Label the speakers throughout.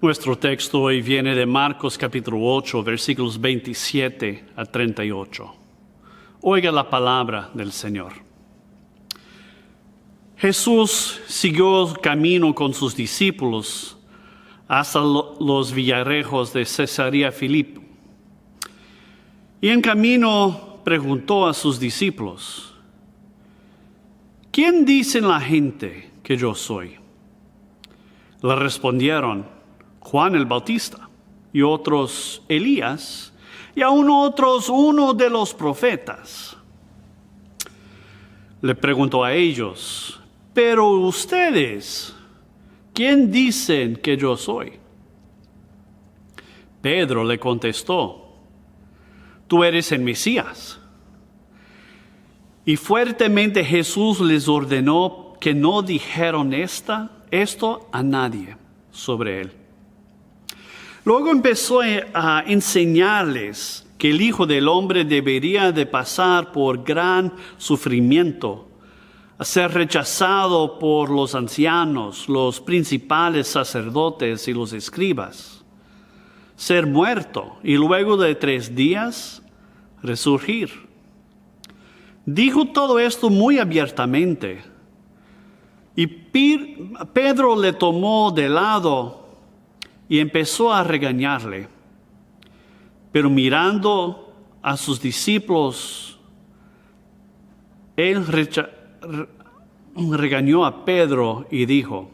Speaker 1: Nuestro texto hoy viene de Marcos capítulo 8, versículos 27 a 38. Oiga la palabra del Señor. Jesús siguió camino con sus discípulos hasta los villarejos de Cesarea Filipo. Y en camino preguntó a sus discípulos: ¿quién dicen la gente que yo soy? Le respondieron: Juan el Bautista, y otros Elías, y aún otros uno de los profetas. Le preguntó a ellos: pero ustedes, ¿quién dicen que yo soy? Pedro le contestó: tú eres el Mesías. Y fuertemente Jesús les ordenó que no dijeran esto a nadie sobre él. Luego empezó a enseñarles que el Hijo del Hombre debería de pasar por gran sufrimiento, a ser rechazado por los ancianos, los principales sacerdotes y los escribas, ser muerto y luego de 3 días resurgir. Dijo todo esto muy abiertamente, y Pedro le tomó de lado y empezó a regañarle. Pero mirando a sus discípulos, él regañó a Pedro y dijo: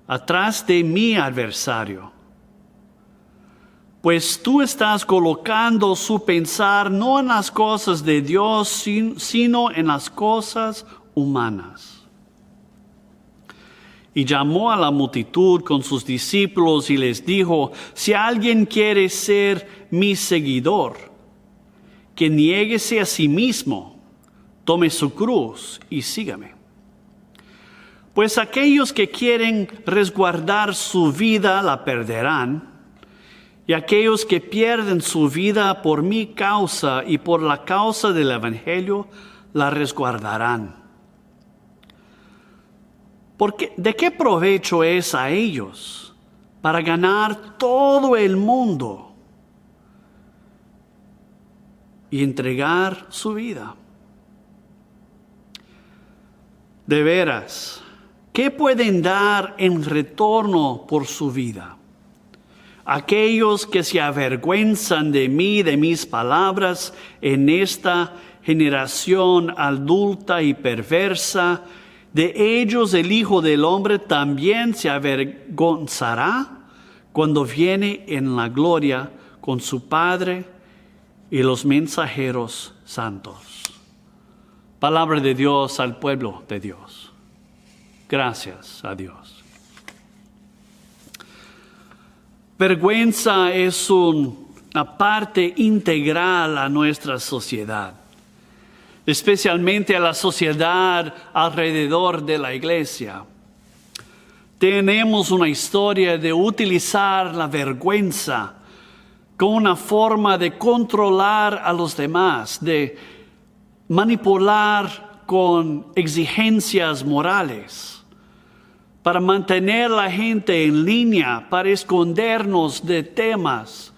Speaker 1: atrás de mí, adversario, pues tú estás colocando su pensar no en las cosas de Dios, sino en las cosas humanas. Y llamó a la multitud con sus discípulos y les dijo: si alguien quiere ser mi seguidor, que niéguese a sí mismo, tome su cruz y sígame. Pues aquellos que quieren resguardar su vida la perderán, y aquellos que pierden su vida por mi causa y por la causa del Evangelio la resguardarán. Porque ¿de qué provecho es a ellos para ganar todo el mundo y entregar su vida? De veras, ¿qué pueden dar en retorno por su vida? Aquellos que se avergüenzan de mí, de mis palabras, en esta generación adulta y perversa, de ellos el Hijo del Hombre también se avergonzará cuando viene en la gloria con su Padre y los mensajeros santos. Palabra de Dios al pueblo de Dios. Gracias a Dios. Vergüenza es una parte integral a nuestra sociedad, especialmente a la sociedad alrededor de la iglesia. Tenemos una historia de utilizar la vergüenza como una forma de controlar a los demás, de manipular con exigencias morales, para mantener a la gente en línea, para escondernos de temas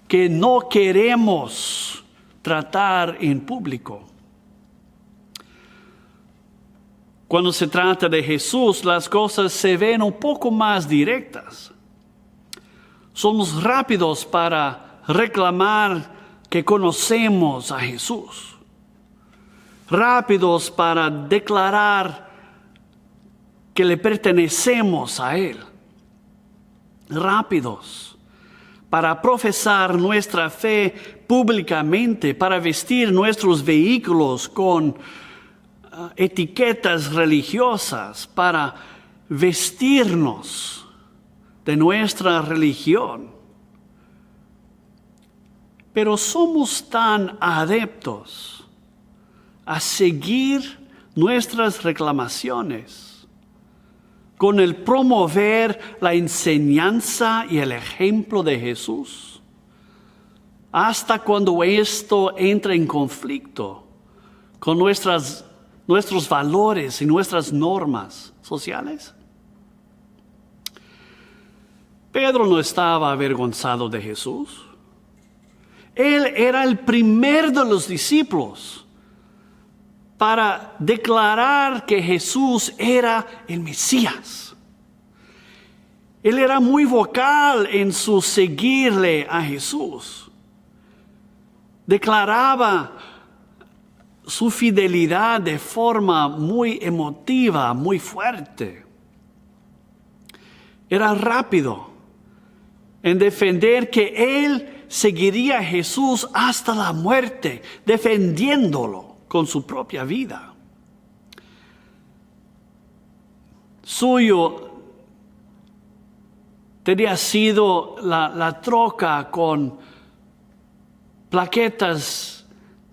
Speaker 1: que no queremos tratar en público. Cuando se trata de Jesús, las cosas se ven un poco más directas. Somos rápidos para reclamar que conocemos a Jesús. Rápidos para declarar que le pertenecemos a Él. Rápidos para profesar nuestra fe públicamente, para vestir nuestros vehículos con etiquetas religiosas, para vestirnos de nuestra religión. Pero somos tan adeptos a seguir nuestras reclamaciones con el promover la enseñanza y el ejemplo de Jesús, hasta cuando esto entra en conflicto con nuestros valores y nuestras normas sociales. Pedro no estaba avergonzado de Jesús. Él era el primer de los discípulos para declarar que Jesús era el Mesías. Él era muy vocal en su seguirle a Jesús. Declaraba su fidelidad de forma muy emotiva, muy fuerte. Era rápido en defender que él seguiría a Jesús hasta la muerte, defendiéndolo con su propia vida. Suyo tenía sido la troca con plaquetas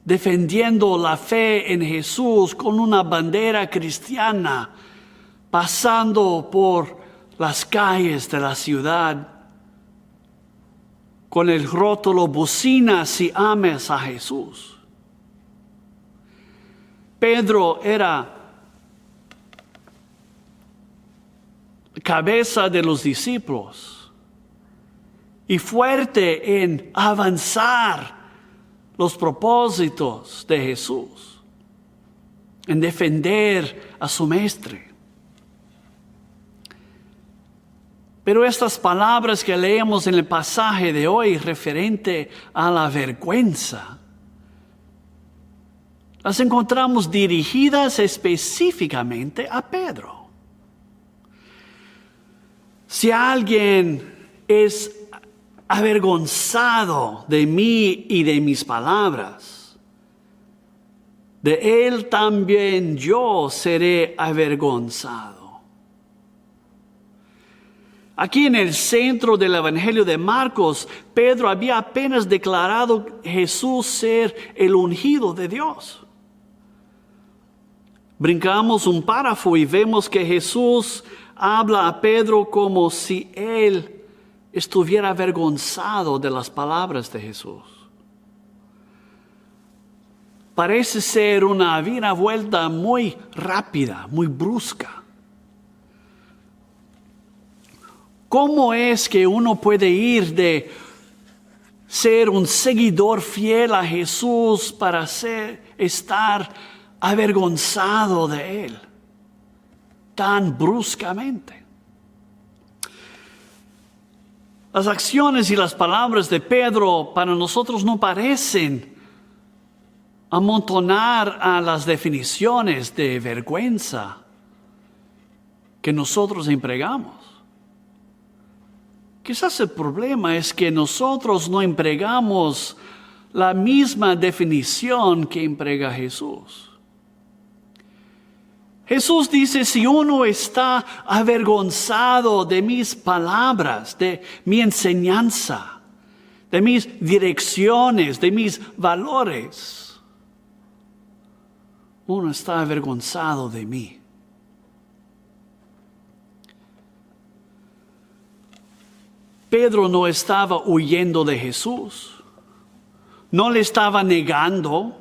Speaker 1: defendiendo la fe en Jesús con una bandera cristiana, pasando por las calles de la ciudad con el rótulo "Bocina si ames a Jesús". Pedro era cabeza de los discípulos y fuerte en avanzar los propósitos de Jesús, en defender a su maestro. Pero estas palabras que leemos en el pasaje de hoy referente a la vergüenza, las encontramos dirigidas específicamente a Pedro. Si alguien es avergonzado de mí y de mis palabras, de él también yo seré avergonzado. Aquí en el centro del Evangelio de Marcos, Pedro había apenas declarado Jesús ser el ungido de Dios. Brincamos un párrafo y vemos que Jesús habla a Pedro como si él estuviera avergonzado de las palabras de Jesús. Parece ser una vuelta muy rápida, muy brusca. ¿Cómo es que uno puede ir de ser un seguidor fiel a Jesús para estar avergonzado de Él tan bruscamente? Las acciones y las palabras de Pedro para nosotros no parecen amontonar a las definiciones de vergüenza que nosotros empleamos. Quizás el problema es que nosotros no empleamos la misma definición que emplea Jesús. Jesús dice, si uno está avergonzado de mis palabras, de mi enseñanza, de mis direcciones, de mis valores, uno está avergonzado de mí. Pedro no estaba huyendo de Jesús, no le estaba negando,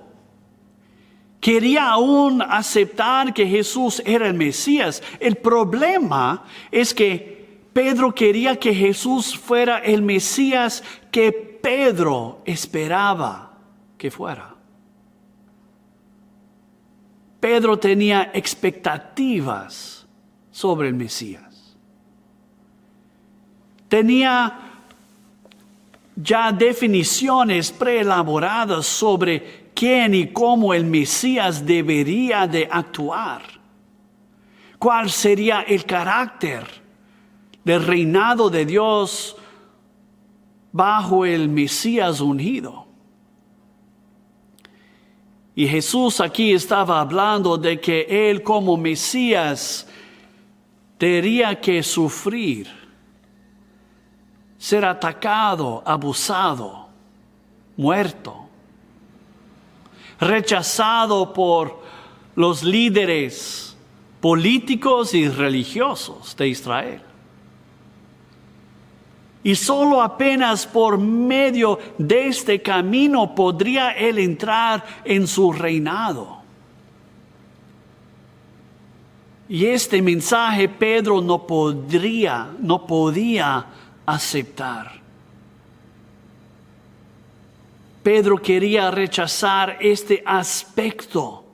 Speaker 1: quería aún aceptar que Jesús era el Mesías. El problema es que Pedro quería que Jesús fuera el Mesías que Pedro esperaba que fuera. Pedro tenía expectativas sobre el Mesías. Tenía ya definiciones preelaboradas sobre quién y cómo el Mesías debería de actuar. ¿Cuál sería el carácter del reinado de Dios bajo el Mesías ungido? Y Jesús aquí estaba hablando de que Él como Mesías tendría que sufrir, ser atacado, abusado, muerto, rechazado por los líderes políticos y religiosos de Israel. Y solo apenas por medio de este camino podría él entrar en su reinado. Y este mensaje Pedro no podía aceptar. Pedro quería rechazar este aspecto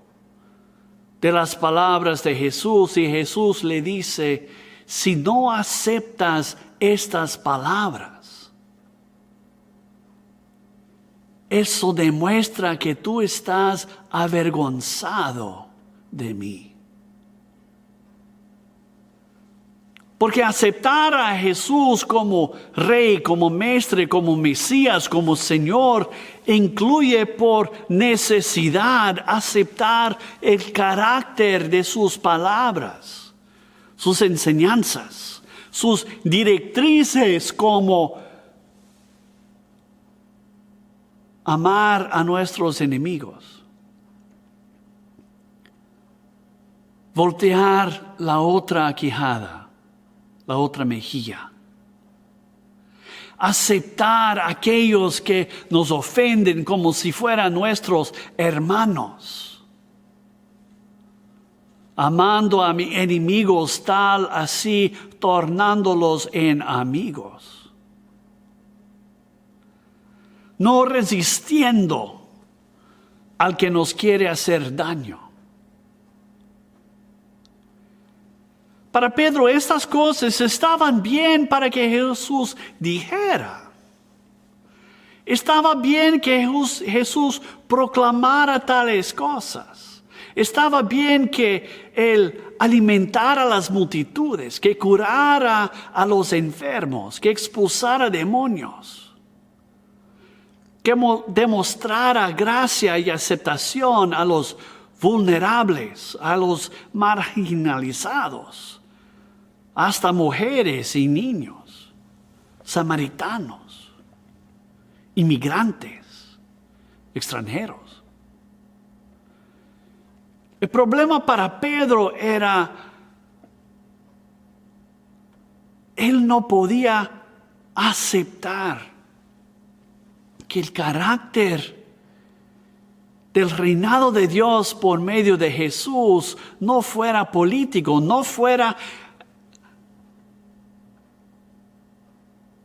Speaker 1: de las palabras de Jesús y Jesús le dice, si no aceptas estas palabras, eso demuestra que tú estás avergonzado de mí. Porque aceptar a Jesús como Rey, como Maestre, como Mesías, como Señor, incluye por necesidad aceptar el carácter de sus palabras, sus enseñanzas, sus directrices como amar a nuestros enemigos, voltear la otra quijada, la otra mejilla. Aceptar a aquellos que nos ofenden como si fueran nuestros hermanos. Amando a mis enemigos tal así, tornándolos en amigos. No resistiendo al que nos quiere hacer daño. Para Pedro estas cosas estaban bien para que Jesús dijera. Estaba bien que Jesús proclamara tales cosas. Estaba bien que Él alimentara a las multitudes, que curara a los enfermos, que expulsara demonios, que demostrara gracia y aceptación a los vulnerables, a los marginalizados. Hasta mujeres y niños, samaritanos, inmigrantes, extranjeros. El problema para Pedro era, él no podía aceptar que el carácter del reinado de Dios por medio de Jesús no fuera político, no fuera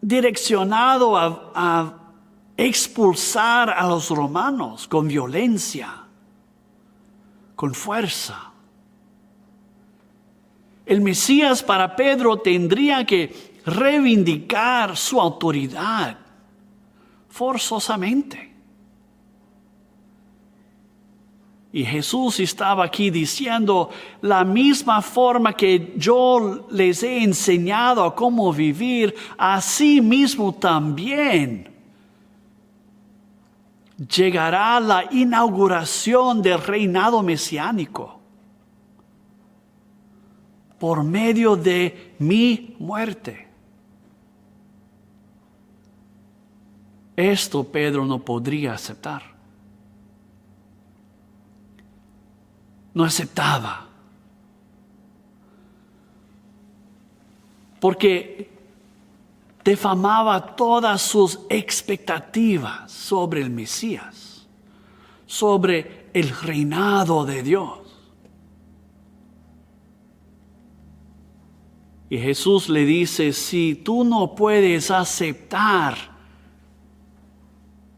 Speaker 1: direccionado a expulsar a los romanos con violencia, con fuerza. El Mesías para Pedro tendría que reivindicar su autoridad forzosamente. Y Jesús estaba aquí diciendo, la misma forma que yo les he enseñado a cómo vivir, así mismo también llegará la inauguración del reinado mesiánico por medio de mi muerte. Esto Pedro no podría aceptar. No aceptaba. Porque defamaba todas sus expectativas sobre el Mesías, sobre el reinado de Dios. Y Jesús le dice, si tú no puedes aceptar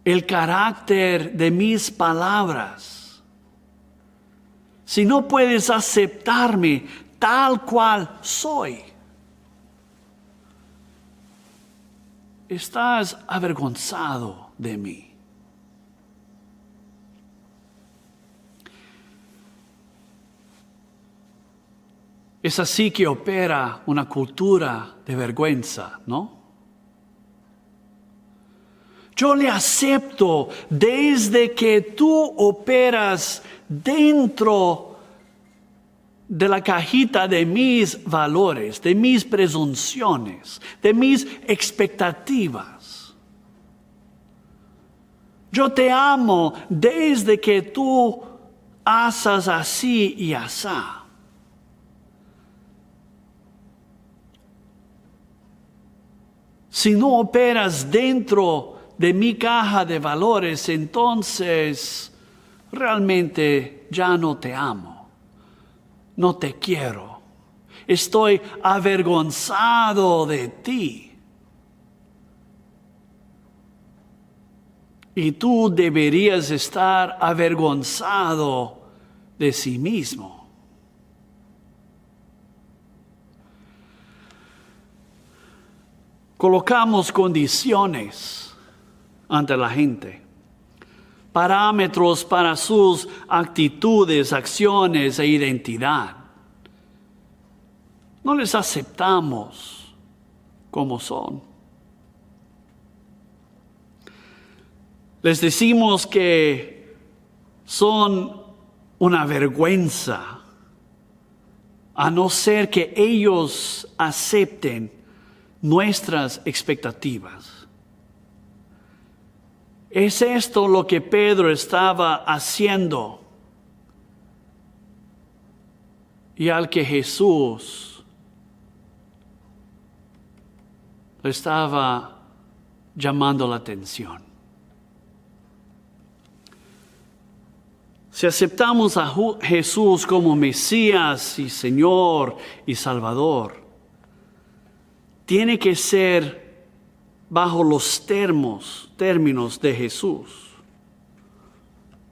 Speaker 1: el carácter de mis palabras, si no puedes aceptarme tal cual soy, estás avergonzado de mí. Es así que opera una cultura de vergüenza, ¿no? Yo le acepto desde que tú operas dentro de la cajita de mis valores, de mis presunciones, de mis expectativas. Yo te amo desde que tú haces así y asá. Si no operas dentro de mi caja de valores, entonces realmente ya no te amo, no te quiero, estoy avergonzado de ti. Y tú deberías estar avergonzado de sí mismo. Colocamos condiciones ante la gente, parámetros para sus actitudes, acciones e identidad. No les aceptamos como son. Les decimos que son una vergüenza, a no ser que ellos acepten nuestras expectativas. ¿Es esto lo que Pedro estaba haciendo? Y al que Jesús le estaba llamando la atención. Si aceptamos a Jesús como Mesías y Señor y Salvador, tiene que ser bajo los términos de Jesús,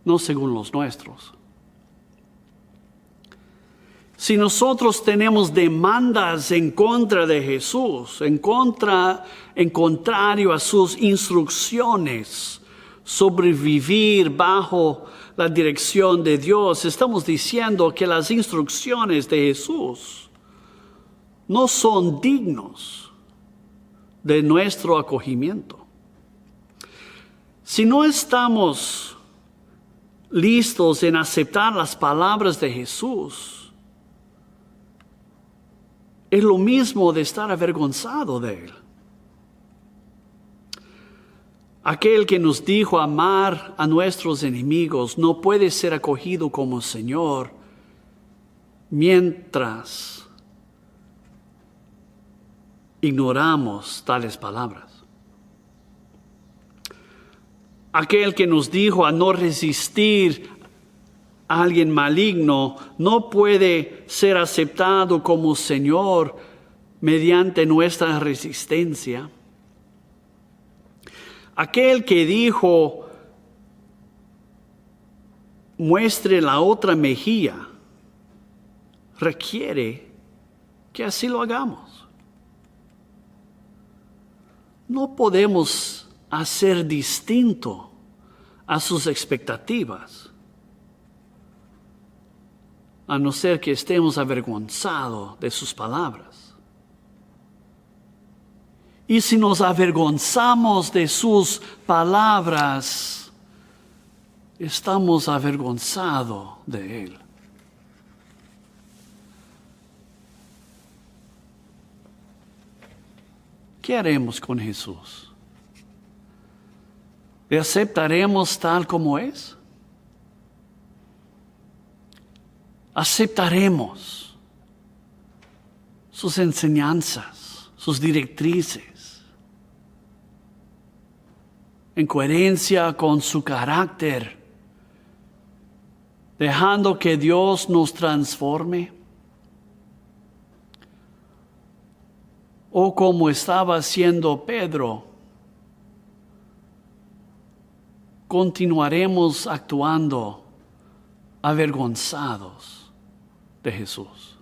Speaker 1: no según los nuestros. Si nosotros tenemos demandas en contra de Jesús, en contrario a sus instrucciones sobre vivir bajo la dirección de Dios, estamos diciendo que las instrucciones de Jesús no son dignos de nuestro acogimiento. Si no estamos listos en aceptar las palabras de Jesús, es lo mismo de estar avergonzado de Él. Aquel que nos dijo amar a nuestros enemigos no puede ser acogido como Señor mientras ignoramos tales palabras. Aquel que nos dijo a no resistir a alguien maligno no puede ser aceptado como Señor mediante nuestra resistencia. Aquel que dijo, muestre la otra mejilla, requiere que así lo hagamos. No podemos hacer distinto a sus expectativas, a no ser que estemos avergonzados de sus palabras. Y si nos avergonzamos de sus palabras, estamos avergonzados de Él. ¿Qué haremos con Jesús? ¿Le aceptaremos tal como es? ¿Aceptaremos sus enseñanzas, sus directrices, en coherencia con su carácter, dejando que Dios nos transforme? O como estaba haciendo Pedro, continuaremos actuando avergonzados de Jesús.